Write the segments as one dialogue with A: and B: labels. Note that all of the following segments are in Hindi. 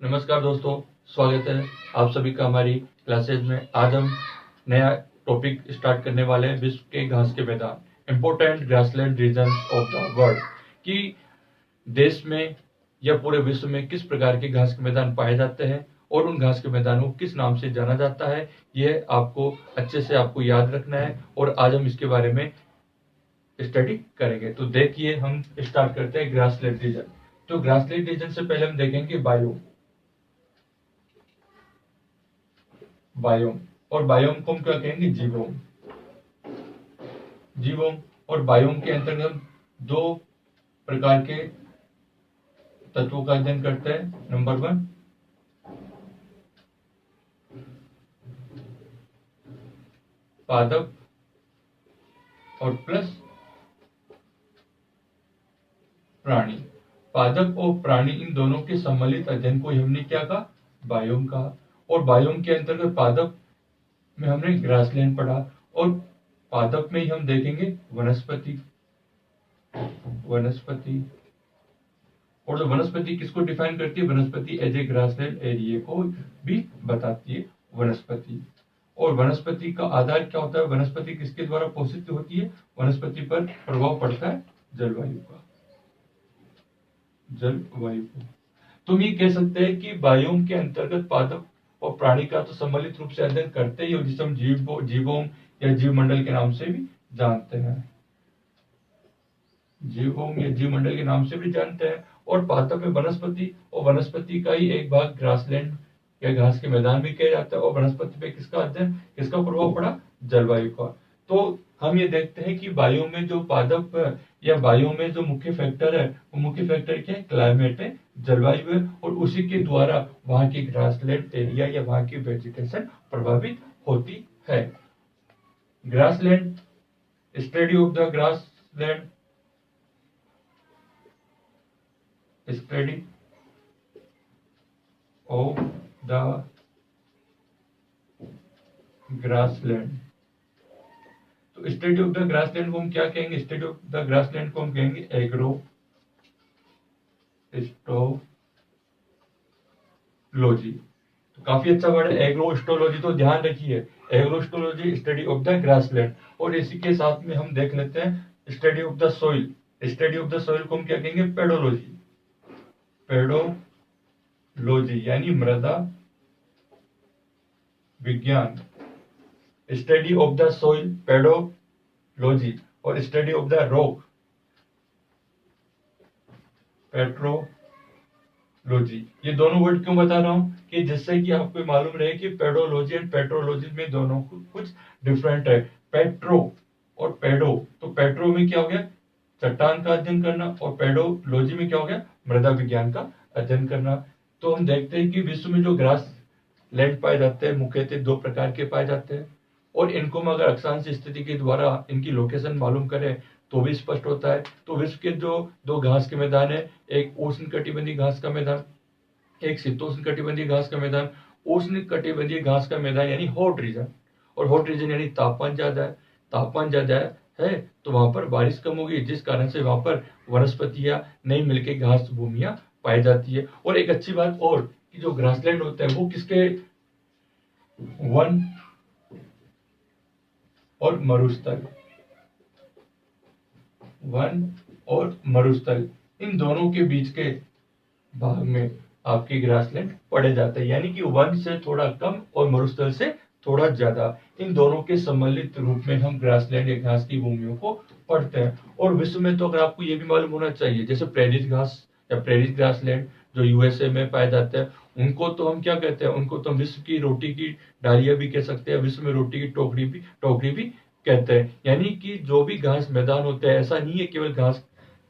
A: नमस्कार दोस्तों, स्वागत है आप सभी का हमारी क्लासेज में। आज हम नया टॉपिक स्टार्ट करने वाले हैं, विश्व के घास के मैदान, important grassland regions of the world. कि देश में या पूरे विश्व में किस प्रकार के घास के मैदान पाए जाते हैं और उन घास के मैदानों को किस नाम से जाना जाता है, ये आपको अच्छे से याद रखना है और आज हम इसके बारे में स्टडी करेंगे। तो देखिए, हम स्टार्ट करते हैं ग्रासलैंड रीजन। तो ग्रासलैंड रीजन से पहले हम देखेंगे बायोम। बायोम और बायोम को हम क्या कहेंगे? जीवोम। जीवोम और बायोम के अंतर्गत दो प्रकार के तत्वों का अध्ययन करते हैं। नंबर 1 पादप और प्लस प्राणी। पादप और प्राणी, इन दोनों के सम्मिलित अध्ययन को हमने क्या कहा? बायोम कहा। और बायोम के अंतर्गत पादप में हमने ग्रासलैंड पढ़ा और पादप में ही हम देखेंगे वनस्पति। वनस्पति और जो वनस्पति किसको डिफाइन करती है? वनस्पति एज ए ग्रासलैंड एरिया को भी बताती है वनस्पति। और वनस्पति का आधार क्या होता है? वनस्पति किसके द्वारा पोषित होती है? वनस्पति पर प्रभाव पड़ता है जलवायु का। जलवायु को तो हम ये कह सकते हैं कि बायोम के अंतर्गत पादप और प्राणी का तो सम्मिलित रूप से अध्ययन करते ही, और जिसे हम जीवोम या जीवमंडल के नाम से भी जानते हैं। जीवोम या जीवमंडल के नाम से भी जानते हैं। और पादप में वनस्पति, और वनस्पति का ही एक भाग ग्रासलैंड या घास के मैदान भी किया जाता है। और वनस्पति पे किसका अध्ययन, किसका प्रभाव पड़ा? जलवायु का। तो हम ये देखते हैं कि वायु में जो पादप या वायु में जो मुख्य फैक्टर है, वो मुख्य फैक्टर क्या है? क्लाइमेट है, जलवायु है, और उसी के द्वारा वहां की ग्रासलैंड एरिया या वहां की वेजिटेशन प्रभावित होती है। Grassland, study of the grassland, study of the grassland. तो स्टडी ऑफ द ग्रासलैंड को हम क्या कहेंगे? स्टडी ऑफ द ग्रासलैंड को हम कहेंगे एग्रो स्टोलॉजी। तो काफी अच्छा वर्ड है एग्रो स्टोलॉजी, तो ध्यान रखिए, agrostology, study of the grassland. और इसी के साथ में हम देख लेते हैं study of the soil. Study of the soil को हम क्या कहेंगे? पेडोलॉजी। पेडोलॉजी यानी मृदा विज्ञान। Study of the soil, pedology. और study of the rock, petrology. ये दोनों वर्ड क्यों बता रहा हूं? कि जिससे कि आपको मालूम रहे कि पेडोलॉजी एंड पेट्रोलॉजी में दोनों कुछ डिफरेंट है। पेट्रो और पेडो, तो पेट्रो में क्या हो गया? चट्टान का अध्ययन करना, और पेडोलॉजी में क्या हो गया? मृदा विज्ञान का अध्ययन करना। तो हम देखते हैं कि विश्व में जो ग्रास लैंड पाए जाते हैं, मुख्यतः दो प्रकार के पाए जाते हैं। और इनको हम अगर अक्षांश स्थिति के द्वारा इनकी लोकेशन मालूम करें तो भी स्पष्ट होता है। तो विश्व के जो दो घास के मैदान है, एक उष्ण कटिबंधीय घास का मैदान, एक शीतोष्ण कटिबंधीय घास का मैदान। उष्ण कटिबंधीय घास का मैदान यानी हॉट रीजन, और हॉट रीजन यानी तापमान ज्यादा है। तापमान ज्यादा है तो वहां पर बारिश कम होगी, जिस कारण से वहां पर वनस्पतियां नहीं मिलकर घास भूमियां पाई जाती है। और एक अच्छी बात और कि जो ग्रासलैंड होता है वो किसके? वन और मरुस्थल। वन और मरुस्थल, इन दोनों के बीच के भाग में आपकी ग्रासलैंड पड़े जाता है। यानी कि वन से थोड़ा कम और मरुस्थल से थोड़ा ज्यादा, इन दोनों के सम्मिलित रूप में हम ग्रासलैंड या घास की भूमियों को पढ़ते हैं। और विश्व में तो अगर आपको ये भी मालूम होना चाहिए, जैसे प्रेरित घास या प्रेरित ग्रासलैंड जो यूएसए में पाए जाते हैं, उनको तो हम क्या कहते हैं? उनको तो हम विश्व की रोटी की डालिया भी कह सकते हैं, विश्व में रोटी की टोकरी भी कहते हैं। यानी कि जो भी घास मैदान होते हैं, ऐसा नहीं है केवल घास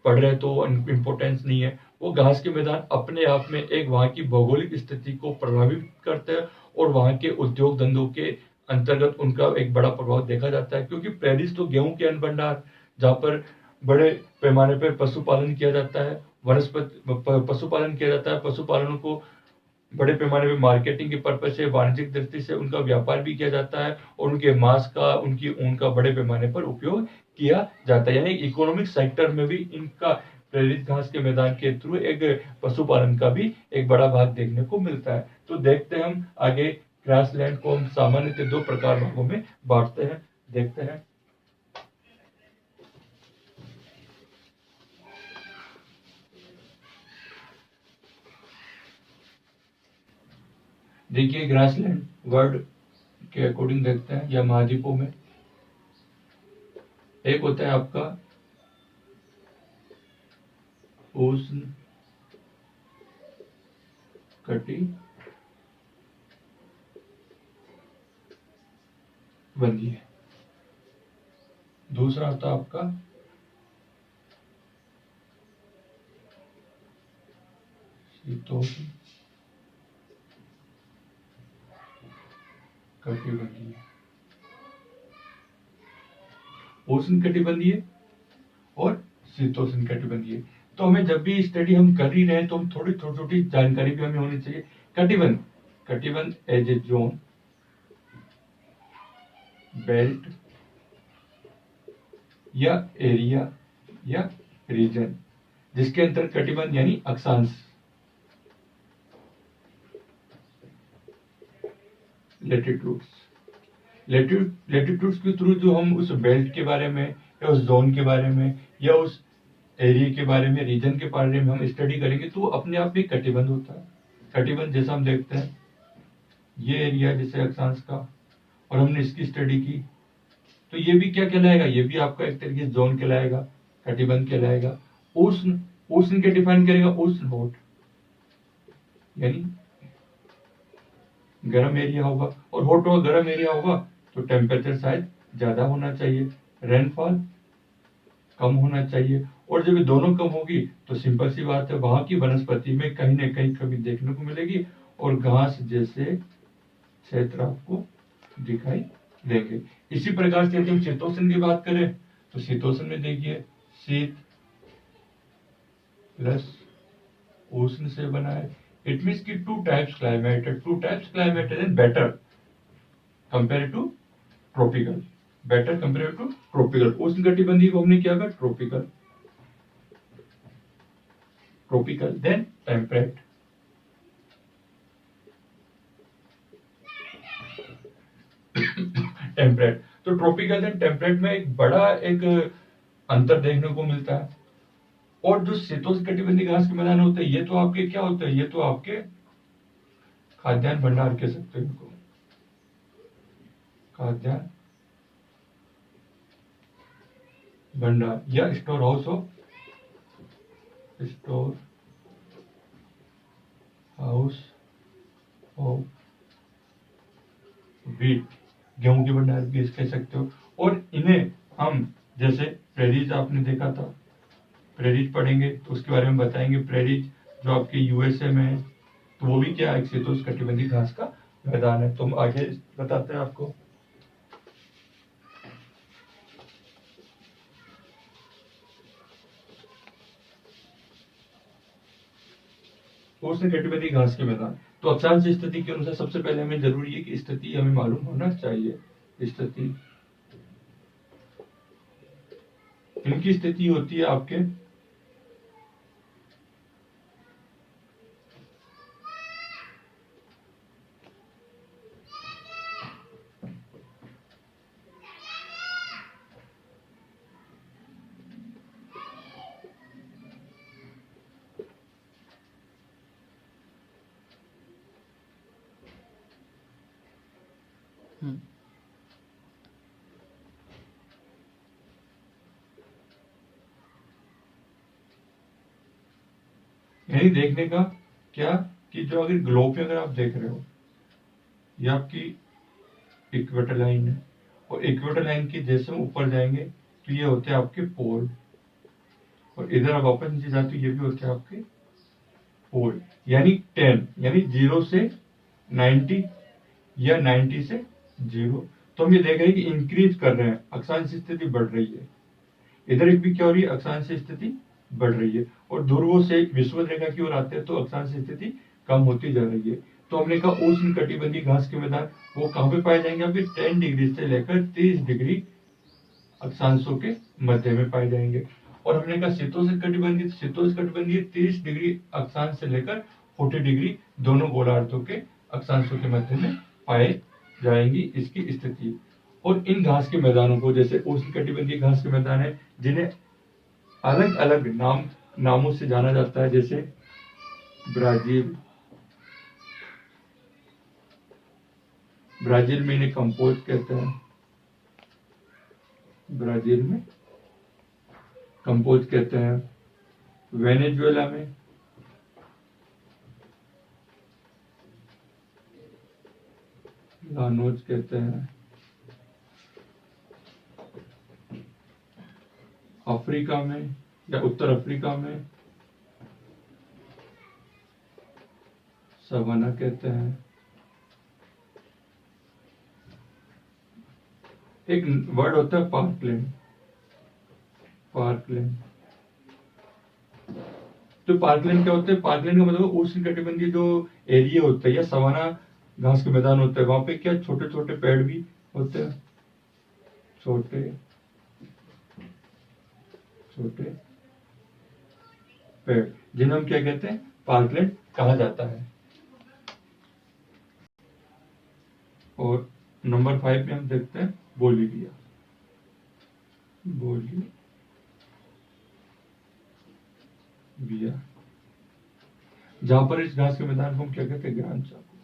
A: पढ़ रहे तो इम्पोर्टेंस नहीं है। वो घास के मैदान अपने आप में एक वहां की भौगोलिक स्थिति को प्रभावित करते हैं, और वहां के उद्योग धंधों के अंतर्गत उनका एक बड़ा प्रभाव देखा जाता है। क्योंकि प्रेरिस तो गेहूं के अन्न भंडार, जहाँ पर बड़े पैमाने पर पशुपालन किया जाता है, पशुपालन किया जाता है। पशुपालन को बड़े पैमाने पे मार्केटिंग के पर्पज से, वाणिज्यिक दृष्टि से उनका व्यापार भी किया जाता है, और उनके मांस का, उनकी ऊन का बड़े पैमाने पर उपयोग किया जाता है। यानी इकोनॉमिक सेक्टर में भी इनका प्रेरित घास के मैदान के थ्रू एक पशुपालन का भी एक बड़ा भाग देखने को मिलता है। तो देखते हैं हम आगे ग्रासलैंड को हम सामान्यतः 2 प्रकार भागों में बांटते हैं, देखते हैं। देखिए ग्रासलैंड वर्ड के अकॉर्डिंग देखते हैं या महाद्वीपों में एक होता है आपका उष्ण कटिबंधीय, दूसरा होता है आपका शीतोष्ण कटिबंधीय। उष्ण कटिबंधीय और शीतोष्ण कटिबंधीय। तो हमें जब भी स्टडी हम कर ही रहे हैं तो हम थोड़ी छोटी छोटी जानकारी भी हमें होनी चाहिए। कटिबंध, कटिबंध एज ए जोन, बेल्ट या एरिया या रीजन जिसके अंदर कटिबंध यानी अक्षांश, लेटिट्यूड्स, लेटिट्यूड्स के थ्रू जो हम उस बेल्ट के बारे में या उस जोन के बारे में या उस एरिया के बारे में, रीजन के बारे में हम स्टडी करेंगे तो अपने आप में कटिबंध होता है। कटिबंध जैसा हम देखते हैं ये एरिया जैसे अक्षांश का और हमने इसकी स्टडी की तो ये भी क्या कहलाएगा, ये भी आपका एक तरीके से जोन कहलाएगा, कटिबंध कहलाएगा। उष्ण, उष्ण के डिफाइन करेगा उष्ण हॉट यानी गर्म एरिया होगा और हॉट और गर्म एरिया होगा तो टेम्परेचर शायद ज्यादा होना चाहिए, रेनफॉल कम होना चाहिए। और जब ये दोनों कम होगी तो सिंपल सी बात है वहां की वनस्पति में कहीं ना कहीं कमी देखने को मिलेगी और घास जैसे क्षेत्र आपको दिखाई देंगे। इसी प्रकार से यदि हम शीतोष्ण की बात करें तो शीतोष्ण में देखिए शीत प्लस उष्ण से बना है। इट मीन्स की two types climate is better compare to tropical, better compare to tropical. उष्ण कटिबंधीय को हमने क्या कहा tropical, tropical then temperate. Temperate, तो ट्रॉपिकल एंड टेम्परेट में एक बड़ा एक अंतर देखने को मिलता है। और जो शीतोष्ण कटिबंधीय घास के मैदान होते हैं ये तो आपके क्या होते हैं, ये तो आपके खाद्यान्न भंडार कह सकते हैं इनको, खाद्यान्न भंडार या स्टोर हाउस ऑफ व्हीट, गेहूं के भंडार भी कह सकते हो। और इन्हें हम जैसे प्रेरीज आपने देखा था, प्रेरीज पढ़ेंगे तो उसके बारे में बताएंगे। प्रेरीज जो आपके यूएसए में है तो वो भी क्या एक शीतोष्ण कटिबंधीय घास का मैदान है। तो हम आगे बताते हैं आपको। उष्ण कटिबंधीय घास के मैदान, तो अक्षांश स्थिति के अनुसार सबसे पहले हमें जरूरी है कि स्थिति हमें मालूम होना चाहिए। स्थिति, इनकी स्थिति होती है आपके यही देखने का क्या कि जो अगर ग्लोब में अगर आप देख रहे हो ये आपकी इक्वेटर लाइन है और इक्वेटर लाइन के जैसे हम ऊपर जाएंगे तो ये होते हैं आपके पोल और इधर आप वापस नीचे जाते हो ये भी होते हैं आपके पोल। यानी 10 यानी 0 से 90 या 90 से 0। तो हम ये देख रहे हैं कि इंक्रीज कर रहे हैं, अक्षांश स्थिति बढ़ रही है। इधर एक भी क्या हो रही है, अक्षांश स्थिति बढ़ रही है और ध्रुवों से विषुवत रेखा की ओर आते हैं तो अक्षांश स्थिति कम होती जा रही है। तो हमने कहा उष्ण कटिबंधीय घास के मैदान वो कहां पे पाए जाएंगे, आपके 10 डिग्री से लेकर 30 डिग्री अक्षांशों के मध्य में पाए जाएंगे। और हमने कहा शीतोष्णकटिबंधीय, शीतोष्णकटिबंधीय 30 डिग्री अक्षांश से लेकर 40 डिग्री दोनों गोलार्धों के अक्षांशों के मध्य में पाए जाएंगी इसकी स्थिति। और इन घास के मैदानों को, जैसे उष्णकटिबंधीय घास के मैदान है जिन्हें अलग अलग नामों से जाना जाता है, जैसे ब्राजील में इन्हें कंपोज कहते हैं, ब्राजील में कंपोज कहते हैं, वेनेजुएला में लानोज कहते हैं, अफ्रीका में या उत्तर अफ्रीका में सवाना कहते हैं। एक वर्ड होता है पार्कलैंड, पार्कलैंड। तो पार्कलैंड क्या होता है? पार्कलैंड का मतलब उष्णकटिबंधीय जो एरिया होता है या सवाना घास के मैदान होता है, वहां पे क्या छोटे छोटे पेड़ भी होते हैं, छोटे छोटे पेड़, जिन्हें हम क्या कहते हैं? पार्कलैंड कहा जाता है। और नंबर 5 में हम देखते हैं बोलीविया। जहां पर इस घास के मैदान को हम क्या कहते हैं? ग्रान चाको,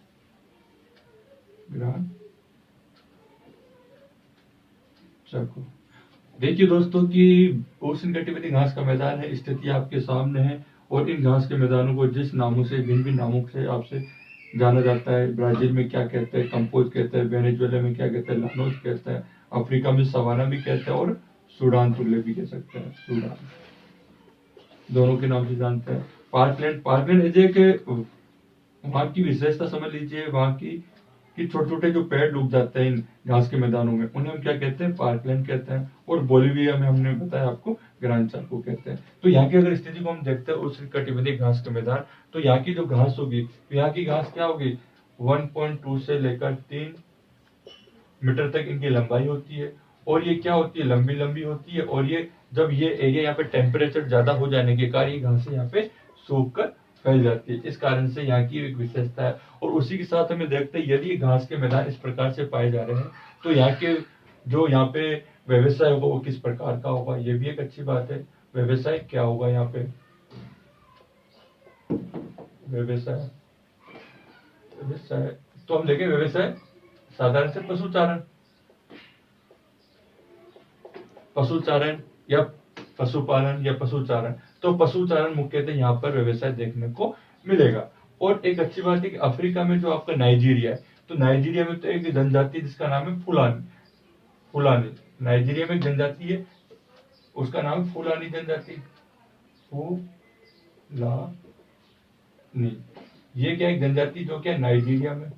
A: ग्रान चाको। देखिए दोस्तों कि उष्णकटिबंधीय घास का मैदान है, स्थिति आपके सामने है। और इन घास के मैदानों को जिस नामों से, भिन्न भिन्न नामों से आपसे जाना जाता है, ब्राजील में क्या कहते हैं? कंपोज कहते हैं, वेनेजुएला में क्या कहते हैं? लानोज कहते हैं, अफ्रीका में सवाना भी कहते हैं, और सूडान तुल्य भी कह सकते हैं, सूडान, दोनों के नाम से जानते हैं। पार्कलैंड एरिया के वहां की विशेषता समझ लीजिए, वहां की छोटे छोटे जो पेड़ उग जाते हैं इन घास के मैदानों में, उन्हें हम क्या कहते हैं? पार्कलैंड कहते हैं। और बोलीविया में हमने बताया आपको ग्रान चाको कहते हैं। तो यहाँ की अगर स्थिति को हम देखते हैं उष्णकटिबंधीय घास के मैदान, तो यहाँ की जो घास होगी, तो यहाँ की घास क्या होगी? 1.2 से लेकर 3 मीटर तक इनकी लंबाई होती है। और ये क्या होती है? लंबी लंबी होती है। और ये जब ये एरिया यहाँ पे टेम्परेचर ज्यादा हो जाने के कारण ये घासें यहाँ पे सूख कर फैल जाती है। इस कारण से यहाँ की एक विशेषता है। और उसी के साथ हमें देखते हैं, यदि घास के मैदान इस प्रकार से पाए जा रहे हैं, तो यहाँ के जो यहाँ पे व्यवसाय होगा वो किस प्रकार का होगा, ये भी एक अच्छी बात है। व्यवसाय क्या होगा यहाँ पे? व्यवसाय तो हम देखें, व्यवसाय साधारण से पशुचारण या पशुपालन या पशुचारण। तो पशुचारण मुख्यतः यहाँ पर व्यवसाय देखने को मिलेगा। और एक अच्छी बात है कि अफ्रीका में जो आपका नाइजीरिया है, तो नाइजीरिया में तो एक जनजाति जिसका नाम है फुलानी। नाइजीरिया में एक जनजाति है, उसका नाम है फुलानी जनजाति, फुलानी। ये क्या एक जनजाति जो क्या नाइजीरिया में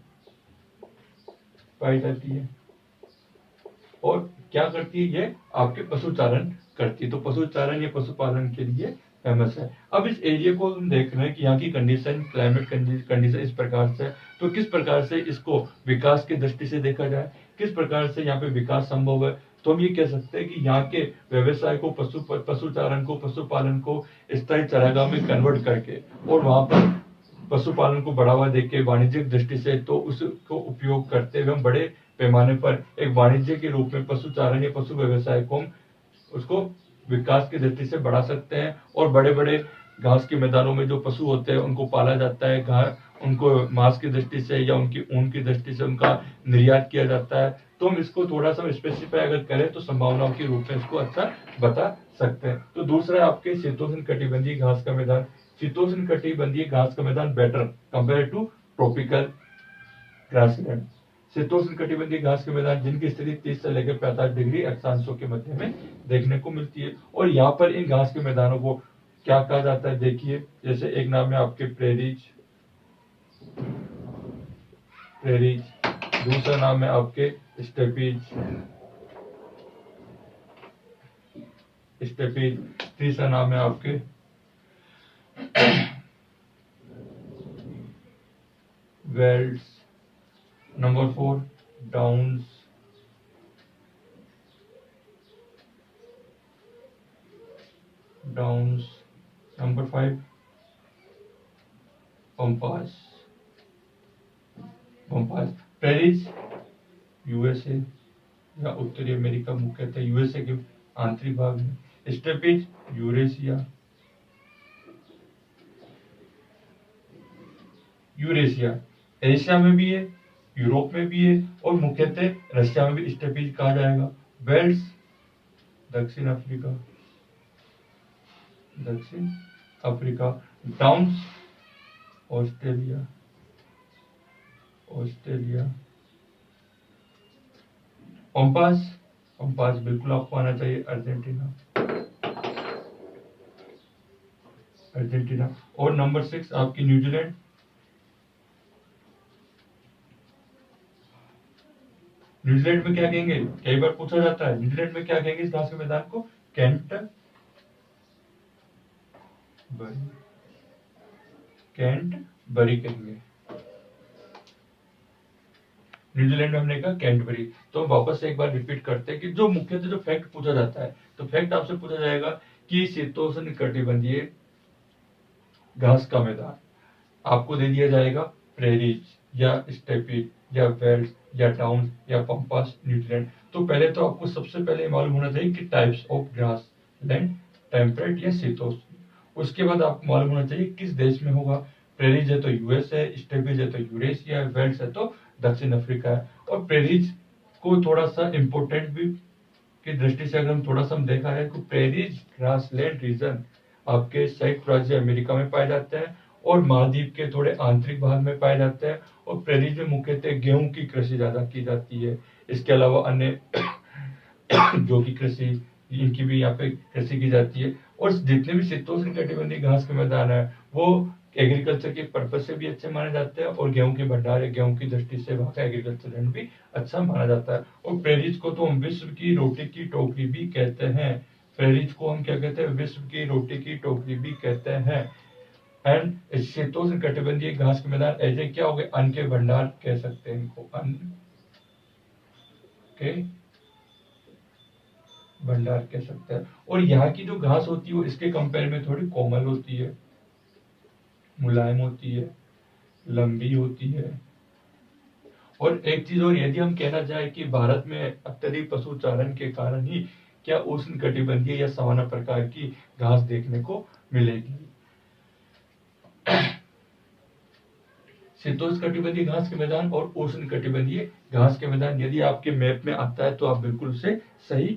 A: पाई जाती है, और क्या करती है? ये आपके पशुचारण करती है। तो पशुचारण या पशुपालन के लिए फेमस है। अब इस एरिया को हम देख रहे हैं कि यहाँ की कंडीशन, क्लाइमेट कंडीशन इस प्रकार से, तो किस प्रकार से इसको विकास की दृष्टि से देखा जाए, किस प्रकार से यहाँ पे विकास संभव है, तो हम ये कह सकते हैं कि यहाँ के व्यवसाय को, पशुचारण को, पशुपालन को स्थायी चारागाह में कन्वर्ट करके और वहां पर पशुपालन को बढ़ावा देके वाणिज्यिक दृष्टि से, तो उसको उपयोग करते हुए हम बड़े पैमाने पर एक वाणिज्य के रूप में पशुचारण या पशु व्यवसाय को हम उसको विकास की दृष्टि से बढ़ा सकते हैं। और बड़े बड़े घास के मैदानों में जो पशु होते हैं उनको पाला जाता है, उनको मांस की दृष्टि से या उनकी ऊन की दृष्टि से उनका निर्यात किया जाता है। तो हम इसको थोड़ा सा स्पेसिफाई अगर करें तो संभावनाओं के रूप में इसको अच्छा बता सकते हैं। तो दूसरा आपके शीतोष्णकटिबंधीय घास का मैदान। शीतोष्णकटिबंधीय घास का मैदान better compare to tropical grassland. शीतोष्णकटिबंधीय घास के मैदान जिनकी स्थिति 30 से लेकर 45 डिग्री अक्षांशों के मध्य में देखने को मिलती है। और यहाँ पर इन घास के मैदानों को क्या कहा जाता है? देखिए, जैसे एक नाम है आपके प्रेरीज, दूसरा नाम है आपके स्टेपीज, तीसरा नाम है आपके welds, number 4 downs, downs. Number 5 pampas. Prairies USA या उत्तरी अमेरिका, मुख्यतः यूएसए के आंतरिक भाग में। Steppes Eurasia. एशिया में भी है, यूरोप में भी है और मुख्यतः रशिया में भी स्टेपीज कहा जाएगा। वेल्स दक्षिण अफ्रीका। Downs Australia. पंपास बिल्कुल आपको आना चाहिए, अर्जेंटीना। और नंबर 6 आपकी न्यूजीलैंड। न्यूजीलैंड में क्या कहेंगे, कई बार पूछा जाता है, न्यूजीलैंड में क्या कहेंगे इस घास के मैदान को? कैंटबरी कहेंगे। न्यूजीलैंड में हमने कहा कैंटबरी। तो वापस से एक बार रिपीट करते हैं कि जो मुख्यतः जो फैक्ट पूछा जाता है, तो फैक्ट आपसे पूछा जाएगा कि शीतोष्ण कटिबंधीय घास का मैदान आपको दे दिया जाएगा प्रेरीज या स्टेपीज या वेल्स या डाउन या पंपास, न्यूजीलैंड। तो पहले तो आपको सबसे पहले मालूम होना चाहिए कि types of grass land, temperate या शीतोष्ण। उसके बाद आपको मालूम होना चाहिए किस देश में होगा। प्रेरीज है तो यूएस है, स्टेपीज है तो यूरेशिया है, वेल्स है तो दक्षिण अफ्रीका है। और प्रेरीज को थोड़ा सा इम्पोर्टेंट भी की दृष्टि से अगर हम थोड़ा सा देखा है तो प्रेरीज ग्रासलैंड रीजन आपके संयुक्त राज्य अमेरिका में पाए जाते हैं और महाद्वीप के थोड़े आंतरिक भाग में पाए जाते हैं। और प्रेरीज में मुख्यतः गेहूं की कृषि ज्यादा की जाती है। इसके अलावा अन्य जो की कृषि, इनकी भी यहाँ पे कृषि की जाती है। और जितने भी शीतोष्ण कटिबंधीय घास के मैदान है वो एग्रीकल्चर के पर्पज से भी अच्छे माने जाते हैं और गेहूं के भंडार, गेहूं की दृष्टि से वहां का एग्रीकल्चर लैंड भी अच्छा माना जाता है। और प्रेरीज को तो हम विश्व की रोटी की टोकरी भी कहते हैं। प्रेरीज को हम क्या कहते हैं? विश्व की रोटी की टोकरी भी कहते हैं। एंड शीतोष्ण कटिबंधीय घास के मैदान ऐसे क्या हो गए? अन्न के भंडार कह सकते हैं इनको, अन्न के भंडार कह सकते हैं। और यहाँ की जो घास होती है वो इसके कंपेयर में थोड़ी कोमल होती है, मुलायम होती है, लंबी होती है। और एक चीज और, यदि हम कहना चाहें कि भारत में अत्यधिक पशुचारण के कारण ही क्या उष्ण कटिबंधीय या सवाना प्रकार की घास देखने को मिलेगी। शीतोष्ण कटिबंधीय घास के मैदान और उष्ण कटिबंधीय घास के मैदान यदि आपके मैप में आता है तो आप बिल्कुल उसे सही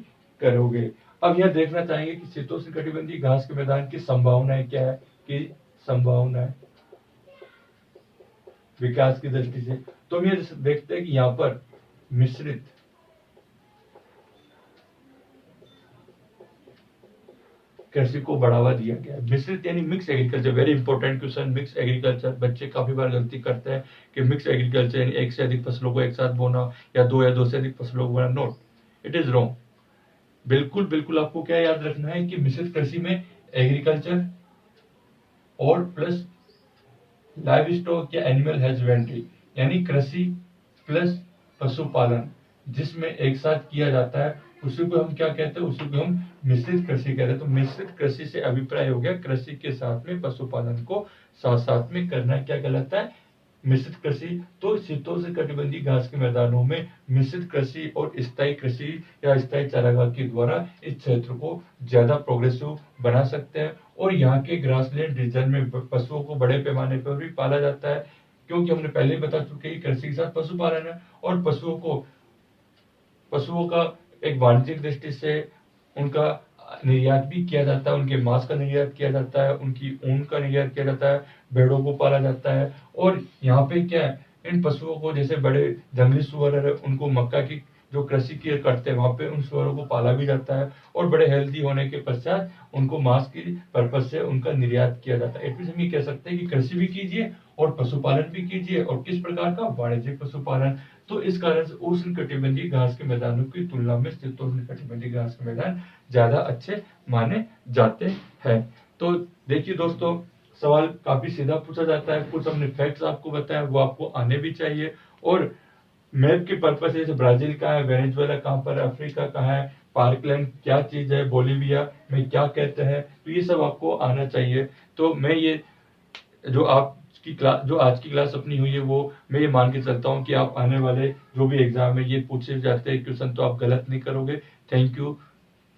A: करोगे। अब यह देखना चाहेंगे कि शीतोष्ण कटिबंधीय घास के मैदान की संभावनाएं क्या है, कि संभावनाएं विकास की दृष्टि से। तो हम ये देखते हैं कि यहाँ पर मिश्रित कृषि को बढ़ावा दिया गया है। मिश्रित यानी mix agriculture, very important question. Mix agriculture, बच्चे काफी बार गलती करते हैं कि मिक्स एग्रीकल्चर यानी एक से अधिक फसलों को एक साथ बोना या दो से अधिक फसलों को बोना। Note, it is wrong. बिल्कुल आपको क्या याद रखना है कि मिश्रित कृषि में एग्रीकल्चर और प्लस लाइव स्टॉक या एनिमल हस्बेंड्री यानी कृषि प्लस पशुपालन जिसमें एक साथ किया जाता है उसी को हम क्या कहते हैं? उसी को हम मिश्रित कृषि कहते हैं। तो मिश्रित कृषि से अभिप्राय हो गया कृषि के साथ में पशुपालन को साथ साथ में करना। क्या कहलाता है? मिश्रित कृषि। तो शीतोष्ण कटिबंधीय घास के मैदानों में मिश्रित कृषि और स्थायी कृषि या स्थायी चारागाह के द्वारा इस क्षेत्र को ज्यादा प्रोग्रेसिव बना सकते हैं। और यहाँ के ग्रासलैंड रीजन में पशुओं को बड़े पैमाने पर भी पाला जाता है, क्योंकि हमने पहले ही बता चुके हैं कि कृषि के साथ पशुपालन है। और पशुओं का एक वाणिज्यिक दृष्टि से उनका निर्यात भी किया जाता है, उनके मांस का निर्यात किया जाता है, उनकी ऊन का निर्यात किया जाता है, भेड़ों को पाला जाता है। और यहाँ पे क्या है, इन पशुओं को जैसे बड़े जंगली सुअर है उनको मक्का की जो कृषि की करते हैं वहां पे उन सुअरों को पाला भी जाता है और बड़े हेल्दी होने के पश्चात उनको मांस की पर्पज से उनका निर्यात किया जाता है। इसमें हम ये कह सकते हैं कि कृषि भी कीजिए और पशुपालन भी कीजिए। और किस प्रकार का? वाणिज्यिक पशुपालन। तो इस कारण से उष्ण कटिबंधीय घास के मैदानों की तुलना में शीतोष्ण कटिबंधीय घास के मैदान ज्यादा अच्छे माने जाते हैं। तो देखिए दोस्तों, सवाल काफी सीधा पूछा जाता है। कुछ हमने फैक्ट्स आपको बताया वो आपको आने भी चाहिए। और मैप के पर्पज से जैसे ब्राजील कहाँ है, वेनेजुएला कहाँ पर है, अफ्रीका कहाँ है, पार्कलैंड क्या चीज है, बोलिविया में क्या कहते हैं, तो ये सब आपको आना चाहिए। तो मैं ये जो आज की क्लास अपनी हुई है, वो मैं ये मान के चलता हूँ कि आप आने वाले जो भी एग्जाम है ये पूछे जाते हैं क्वेश्चन तो आप गलत नहीं करोगे। थैंक यू,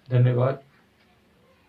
A: धन्यवाद।